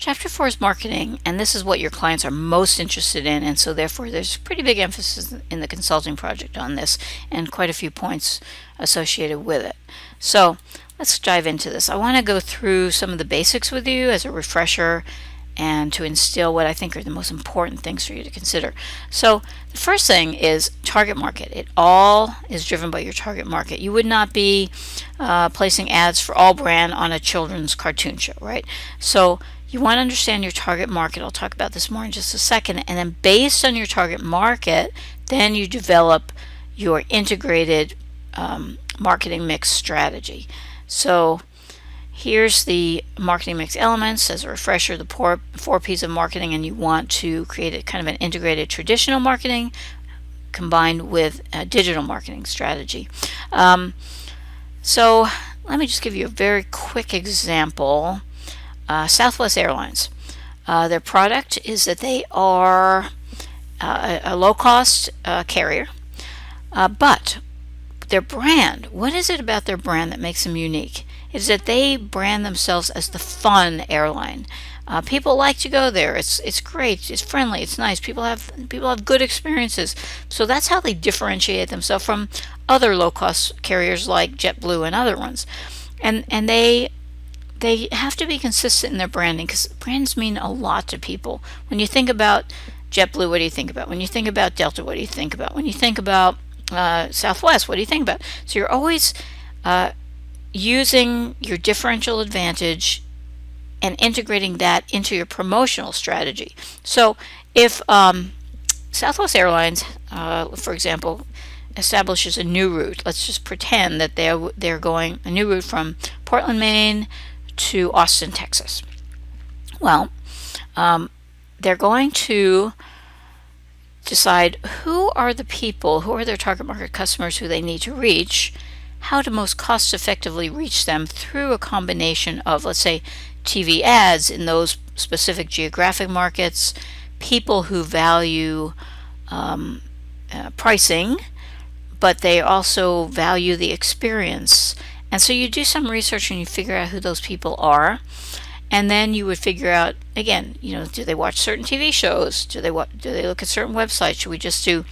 Chapter 4 is marketing, and this is what your clients are most interested in, and so therefore there's pretty big emphasis in the consulting project on this and quite a few points associated with it. So let's dive into this. I want to go through some of the basics with you as a refresher and to instill what I think are the most important things for you to consider. So the first thing is target market. It all is driven by your target market. You would not be placing ads for all brand on a children's cartoon show, right? So you want to understand your target market. I'll talk about this more in just a second. And then based on your target market, then you develop your integrated marketing mix strategy. So here's the marketing mix elements. As a refresher, the four P's of marketing, and you want to create a kind of an integrated traditional marketing combined with a digital marketing strategy. So let me just give you a very quick example. Southwest Airlines. Their product is that they are a low-cost carrier, but their brand, what is it about their brand that makes them unique? Is that they brand themselves as the fun airline. People like to go there. It's great. It's friendly. It's nice. People have good experiences. So that's how they differentiate themselves from other low-cost carriers like JetBlue and other ones. And they have to be consistent in their branding because brands mean a lot to people. When you think about JetBlue, what do you think about? When you think about Delta, what do you think about? When you think about Southwest, what do you think about? So you're always using your differential advantage and integrating that into your promotional strategy. So if Southwest Airlines, for example, establishes a new route, let's just pretend that they're going a new route from Portland, Maine to Austin, Texas. Well, they're going to decide who are the people, who are their target market customers who they need to reach, how to most cost effectively reach them through a combination of, let's say, TV ads in those specific geographic markets, people who value pricing, but they also value the experience. And so you do some research and you figure out who those people are. And then you would figure out, again, do they watch certain TV shows? Do they look at certain websites? Should we just do,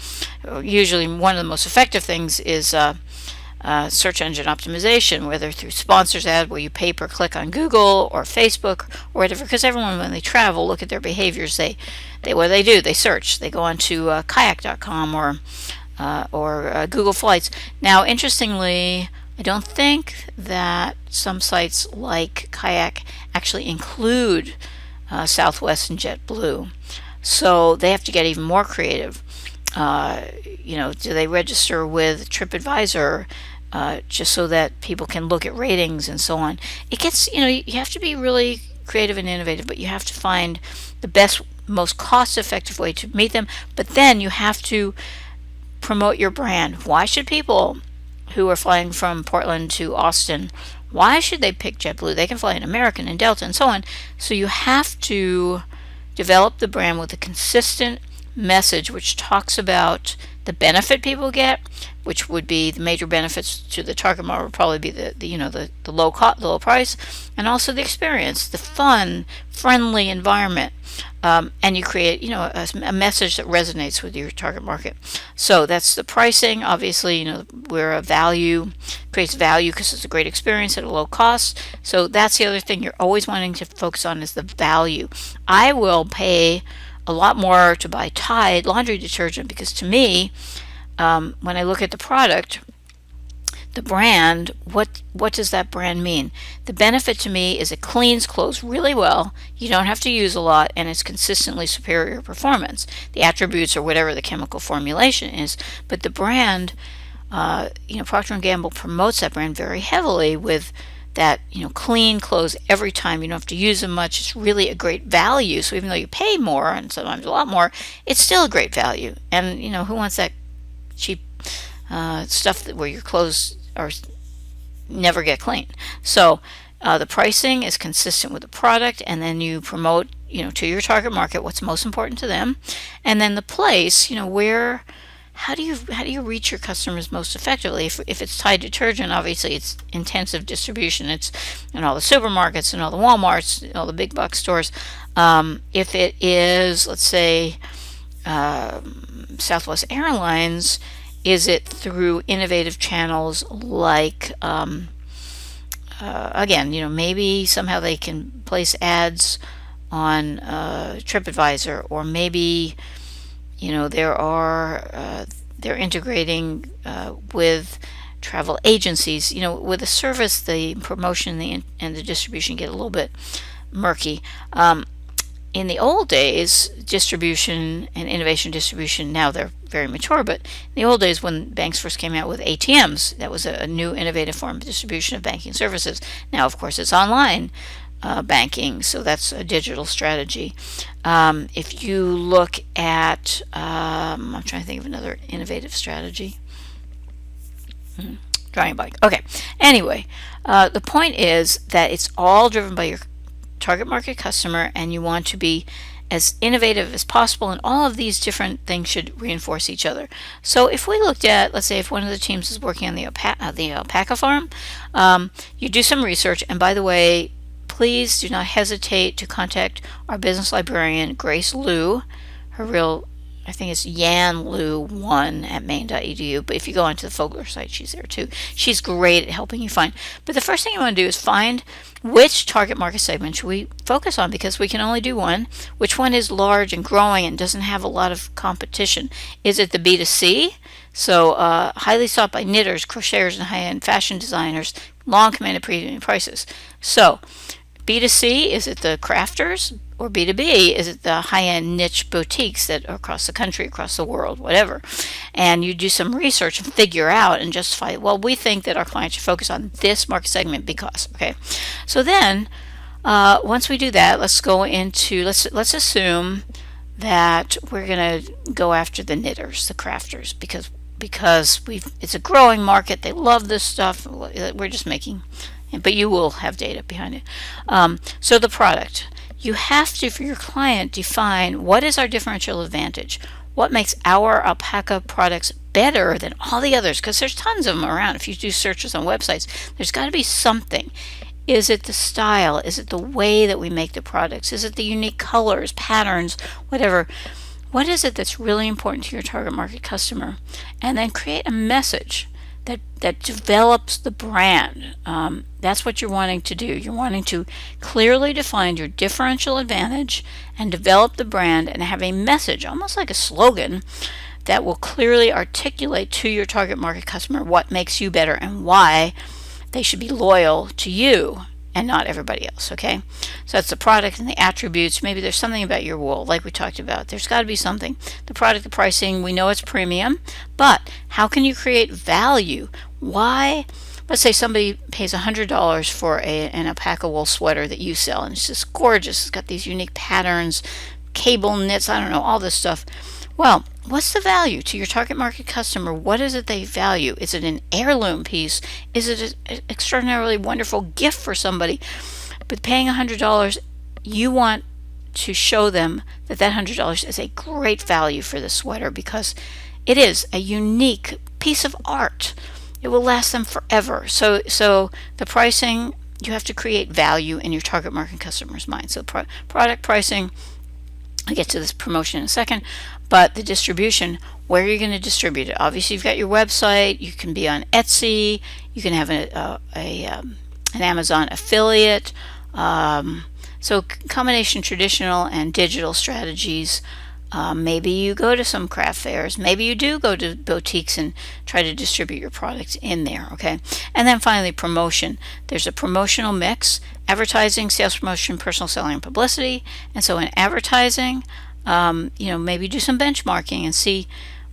usually one of the most effective things is search engine optimization, whether through sponsors ad where you pay per click on Google or Facebook or whatever, because everyone, when they travel, look at their behaviors, they search. They go onto kayak.com or Google Flights. Now, interestingly, I don't think that some sites like Kayak actually include Southwest and JetBlue, so they have to get even more creative. Do they register with TripAdvisor just so that people can look at ratings and so on? It gets, you have to be really creative and innovative, but you have to find the best, most cost-effective way to meet them. But then you have to promote your brand. Why should people who are flying from Portland to Austin, why should they pick JetBlue? They can fly in American and Delta and so on. So you have to develop the brand with a consistent message which talks about the benefit people get, which would be the major benefits to the target market would probably be the low cost, the low price, and also the experience, the fun, friendly environment. And you create, a message that resonates with your target market. So that's the pricing. Obviously, where a value creates value because it's a great experience at a low cost. So that's the other thing you're always wanting to focus on is the value. I will pay a lot more to buy Tide laundry detergent because to me, when I look at the product, the brand, what does that brand mean? The benefit to me is it cleans clothes really well, you don't have to use a lot, and it's consistently superior performance. The attributes or whatever the chemical formulation is, but the brand, Procter & Gamble promotes that brand very heavily with that, clean clothes every time. You don't have to use them much. It's really a great value. So even though you pay more and sometimes a lot more, it's still a great value. And, who wants that cheap stuff where your clothes never get clean? So the pricing is consistent with the product, and then you promote, to your target market what's most important to them. And then the place, how do you reach your customers most effectively? If it's Tide detergent, obviously it's intensive distribution. It's in all the supermarkets and all the Walmarts, and all the big box stores. If it is, let's say, Southwest Airlines, is it through innovative channels like, again, maybe somehow they can place ads on TripAdvisor, or maybe they're integrating with travel agencies. With a service, the promotion and the distribution get a little bit murky. In the old days, distribution and innovation distribution, now they're very mature, but in the old days when banks first came out with ATMs, that was a new innovative form of distribution of banking services. Now, of course, it's online banking, so that's a digital strategy. If you look at, I'm trying to think of another innovative strategy. Drawing a blank. Okay. Anyway, the point is that it's all driven by your target market customer, and you want to be as innovative as possible, and all of these different things should reinforce each other. So if we looked at, let's say, if one of the teams is working on the alpaca farm, you do some research, and by the way, please do not hesitate to contact our business librarian, Grace Liu. Her real, I think it's yanlu1 at maine.edu, but if you go onto the Fogler site, she's there too. She's great at helping you find. But the first thing you want to do is find which target market segment should we focus on, because we can only do one. Which one is large and growing and doesn't have a lot of competition? Is it the B2C? So highly sought by knitters, crocheters, and high-end fashion designers, long commanded premium prices. So B2C, is it the crafters? Or B2B, is it the high-end niche boutiques that are across the country, across the world, whatever? And you do some research and figure out and justify, well, we think that our clients should focus on this market segment because, okay? So then, once we do that, let's go into, let's assume that we're going to go after the knitters, the crafters, because it's a growing market. They love this stuff. We're just making, but you will have data behind it. So the product. You have to, for your client, define what is our differential advantage. What makes our alpaca products better than all the others? Because there's tons of them around. If you do searches on websites, there's got to be something. Is it the style? Is it the way that we make the products? Is it the unique colors, patterns, whatever? What is it that's really important to your target market customer? And then create a message that develops the brand. That's what you're wanting to do. You're wanting to clearly define your differential advantage and develop the brand and have a message, almost like a slogan, that will clearly articulate to your target market customer what makes you better and why they should be loyal to you and not everybody else, okay? So that's the product and the attributes. Maybe there's something about your wool, like we talked about. There's got to be something. The product, the pricing, we know it's premium, but how can you create value? Why? Let's say somebody pays $100 for an alpaca wool sweater that you sell, and it's just gorgeous. It's got these unique patterns, cable knits, I don't know, all this stuff. Well, what's the value to your target market customer? What is it they value? Is it an heirloom piece? Is it an extraordinarily wonderful gift for somebody? But paying $100, you want to show them that $100 is a great value for the sweater because it is a unique piece of art. It will last them forever. So the pricing, you have to create value in your target market customer's mind. So product pricing, I'll get to this promotion in a second, but the distribution, where are you going to distribute it? Obviously, you've got your website. You can be on Etsy. You can have an Amazon affiliate. So combination traditional and digital strategies. Maybe you go to some craft fairs. Maybe you do go to boutiques and try to distribute your products in there, okay? And then finally, promotion. There's a promotional mix: advertising, sales promotion, personal selling, and publicity. And so in advertising, maybe do some benchmarking and see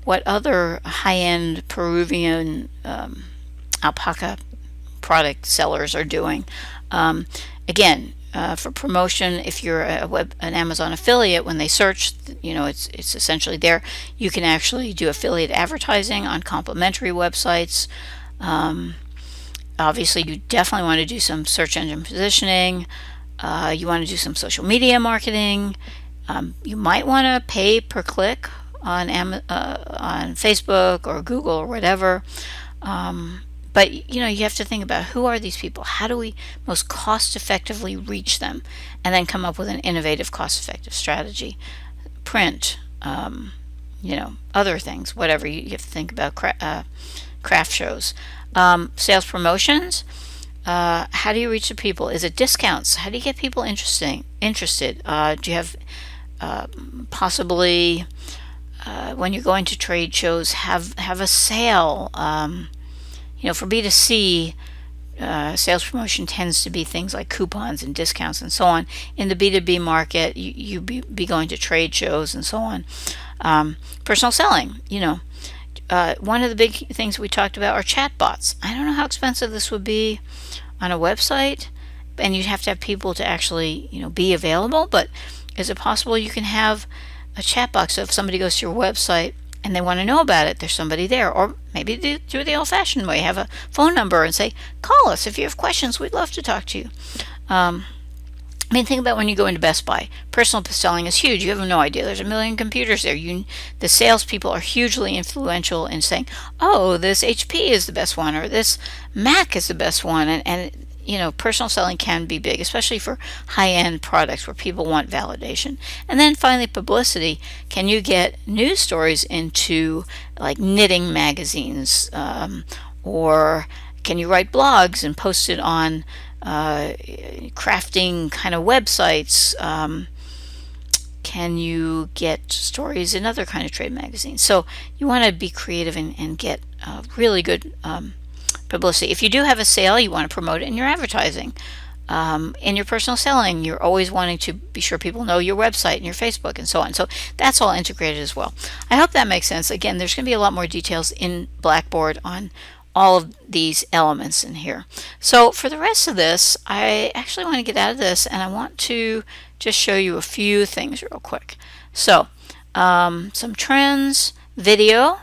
what other high-end Peruvian alpaca product sellers are doing. Again, for promotion, if you're an Amazon affiliate, when they search, it's essentially there. You can actually do affiliate advertising on complimentary websites. Obviously, you definitely want to do some search engine positioning. You want to do some social media marketing. You might want to pay per click on on Facebook or Google or whatever. But you have to think about who are these people? How do we most cost effectively reach them? And then come up with an innovative, cost effective strategy. Print, other things, whatever. You have to think about craft shows. Sales promotions. How do you reach the people? Is it discounts? How do you get people interested? Do you have possibly when you're going to trade shows have a sale? For B2C, sales promotion tends to be things like coupons and discounts and so on. In the B2B market, you be going to trade shows and so on. Personal selling, one of the big things we talked about are chatbots. I don't know how expensive this would be on a website, and you'd have to have people to actually, be available. But is it possible you can have a chat box, so if somebody goes to your website and they want to know about it, there's somebody there? Or maybe do the old-fashioned way, have a phone number and say, call us if you have questions. We'd love to talk to you. Think about when you go into Best Buy. Personal selling is huge. You have no idea. There's a million computers there. The salespeople are hugely influential in saying, "Oh, this HP is the best one," or "This Mac is the best one." And personal selling can be big, especially for high-end products where people want validation. And then finally, publicity. Can you get news stories into like knitting magazines, or can you write blogs and post it on crafting kind of websites? Can you get stories in other kind of trade magazines? So you want to be creative and get really good publicity. If you do have a sale, you want to promote it in your advertising. In your personal selling, you're always wanting to be sure people know your website and your Facebook and so on. So that's all integrated as well. I hope that makes sense. Again, there's going to be a lot more details in Blackboard on all of these elements in here. So for the rest of this, I actually want to get out of this and I want to just show you a few things real quick. So some trends. Video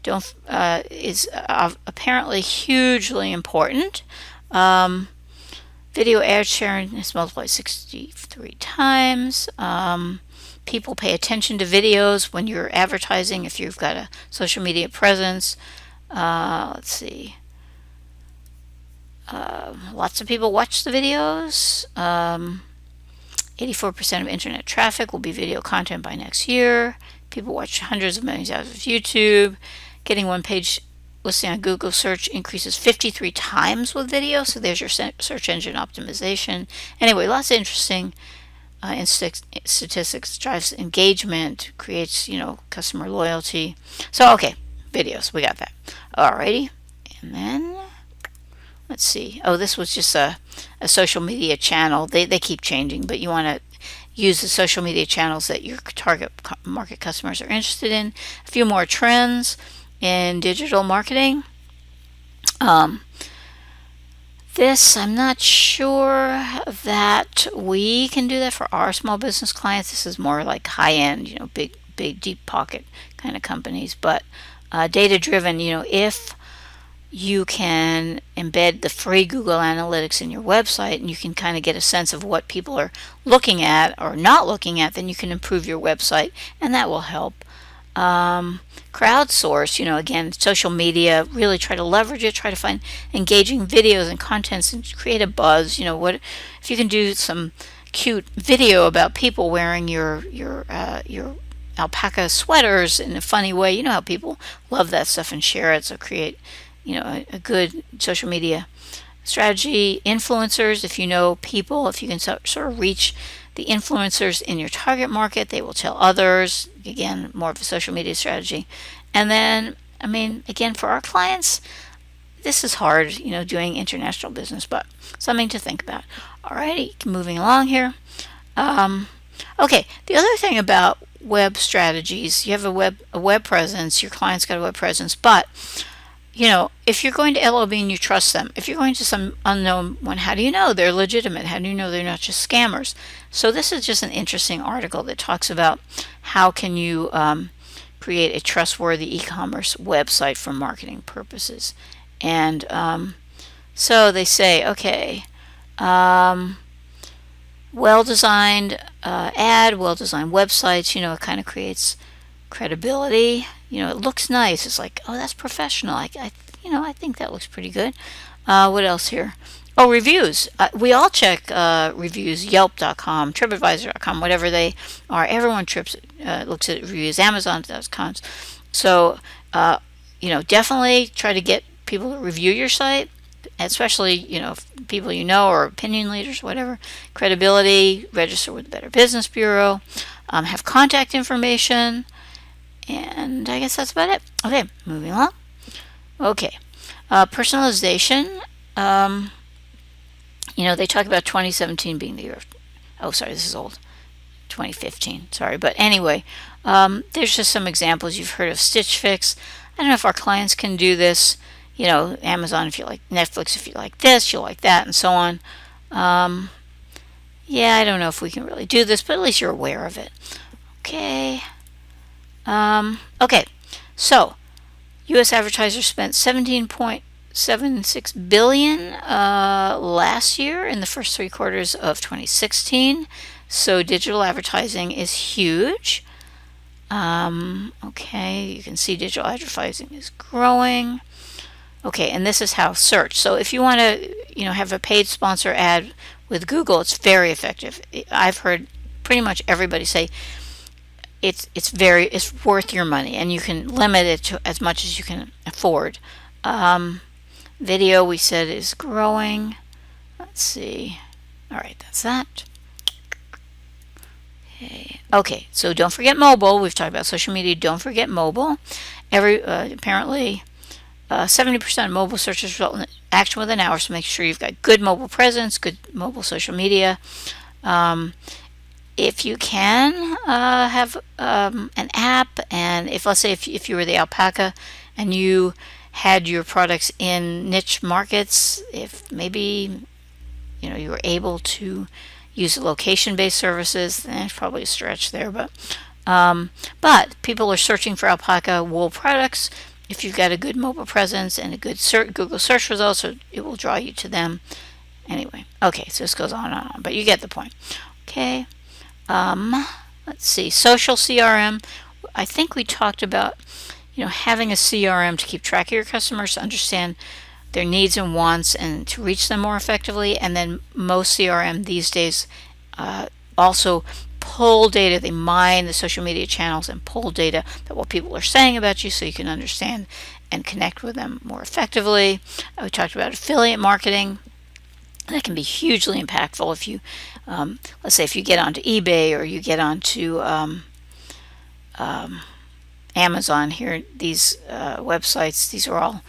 is apparently hugely important. Video ad sharing is multiplied 63 times. People pay attention to videos when you're advertising if you've got a social media presence. Let's see. Lots of people watch the videos. 84% of internet traffic will be video content by next year. People watch hundreds of millions of hours of YouTube. Getting one page listing on Google search increases 53 times with video. So there's your search engine optimization. Anyway, lots of interesting statistics. Drives engagement, creates customer loyalty. So okay, videos, we got that. Alrighty, and then let's see. Oh, this was just a social media channel. They keep changing, but you want to use the social media channels that your target market customers are interested in. A few more trends in digital marketing. This, I'm not sure that we can do that for our small business clients. This is more like high-end, big, deep pocket kind of companies. But data-driven, if you can embed the free Google Analytics in your website and you can kind of get a sense of what people are looking at or not looking at, then you can improve your website, and that will help. Crowdsource, again, social media, really try to leverage it, try to find engaging videos and contents and create a buzz. What if you can do some cute video about people wearing your alpaca sweaters in a funny way? You know how people love that stuff and share it. So create a good social media strategy. Influencers, if you know people, if you can sort of reach the influencers in your target market, they will tell others. Again, more of a social media strategy. And then, again, for our clients, this is hard, doing international business, but something to think about. Alrighty, moving along here. Okay, the other thing about web strategies, you have a web presence, your client's got a web presence, but if you're going to LOB and you trust them, if you're going to some unknown one, how do you know they're legitimate? How do you know they're not just scammers? So this is just an interesting article that talks about how can you create a trustworthy e-commerce website for marketing purposes. And so they say, okay, well-designed ad, well-designed websites, it kind of creates Credibility, it looks nice. It's like, oh, that's professional. I think that looks pretty good. What else here? Oh, reviews. We all check reviews, Yelp.com, TripAdvisor.com, whatever they are. Everyone looks at reviews, Amazon.com. So, definitely try to get people to review your site, especially, people or opinion leaders, whatever. Credibility, register with the Better Business Bureau, have contact information, and I guess that's about it. Okay, moving along. Okay, personalization. They talk about 2017 being the year of, oh, sorry, this is old. 2015, sorry. But anyway, there's just some examples. You've heard of Stitch Fix. I don't know if our clients can do this. Amazon if you like, Netflix if you like this, you'll like that, and so on. Yeah, I don't know if we can really do this, but at least you're aware of it. Okay. Okay. So, U.S. advertisers spent 17.76 billion last year in the first 3 quarters of 2016. So digital advertising is huge. Okay, you can see digital advertising is growing. Okay, and this is how search. So if you want to, have a paid sponsor ad with Google, it's very effective. I've heard pretty much everybody say it's worth your money, and you can limit it to as much as you can afford. Video, we said, is growing. Let's see. All right, that's that. Okay, so don't forget mobile. We've talked about social media. Don't forget mobile. Apparently, 70% of mobile searches result in action within an hour. So make sure you've got good mobile presence, good mobile social media. If you can have an app, and let's say if you were the alpaca and you had your products in niche markets, if maybe you were able to use location-based services, then it's probably a stretch there, but people are searching for alpaca wool products. If you've got a good mobile presence and a good Google search results, it will draw you to them. Anyway, okay, so this goes on and on, but you get the point. Okay, let's see, social CRM. I think we talked about having a CRM to keep track of your customers, to understand their needs and wants, and to reach them more effectively. And then most CRM these days also pull data. They mine the social media channels and pull data about what people are saying about you, so you can understand and connect with them more effectively. We talked about affiliate marketing. That can be hugely impactful if you, let's say, if you get onto eBay or you get onto Amazon here. These websites, these are all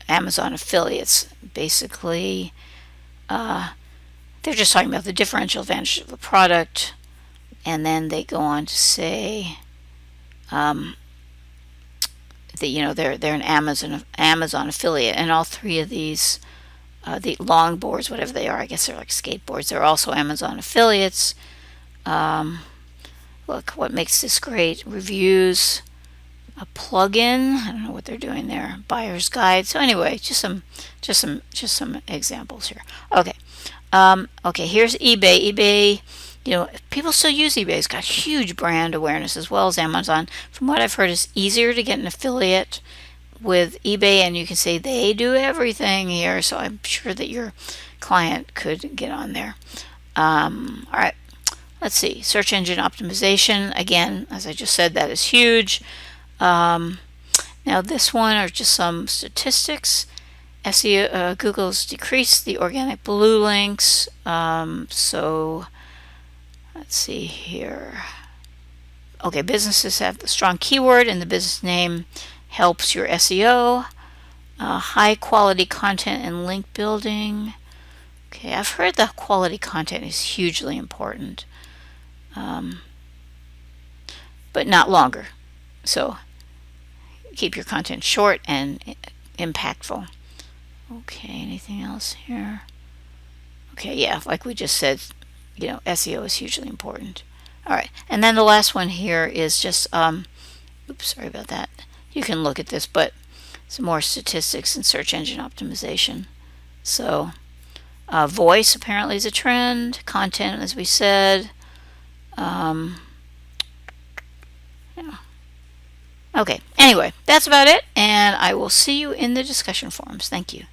Amazon affiliates. Basically, they're just talking about the differential advantage of the product, and then they go on to say that they're an Amazon affiliate, and all 3 of these, the long boards, whatever they are, I guess they're like skateboards, they're also Amazon affiliates. Look, what makes this great? Reviews, a plugin. I don't know what they're doing there. Buyer's guide. So anyway, just some examples here. Okay. Okay. Here's eBay. eBay. People still use eBay. It's got huge brand awareness as well as Amazon. From what I've heard, it's easier to get an affiliate with eBay, and you can say they do everything here. So I'm sure that your client could get on there. All right. Let's see. Search engine optimization. Again, as I just said, that is huge. Now this one are just some statistics. SEO, Google's decreased the organic blue links. So let's see here. Okay, businesses have the strong keyword and the business name helps your SEO. High quality content and link building. Okay, I've heard that quality content is hugely important, but not longer. So keep your content short and impactful. Okay, anything else here? Okay, yeah, like we just said, SEO is hugely important. All right, and then the last one here is just, oops, sorry about that. You can look at this, but some more statistics in search engine optimization. So, voice apparently is a trend. Content, as we said. Yeah. Okay, anyway, that's about it, and I will see you in the discussion forums. Thank you.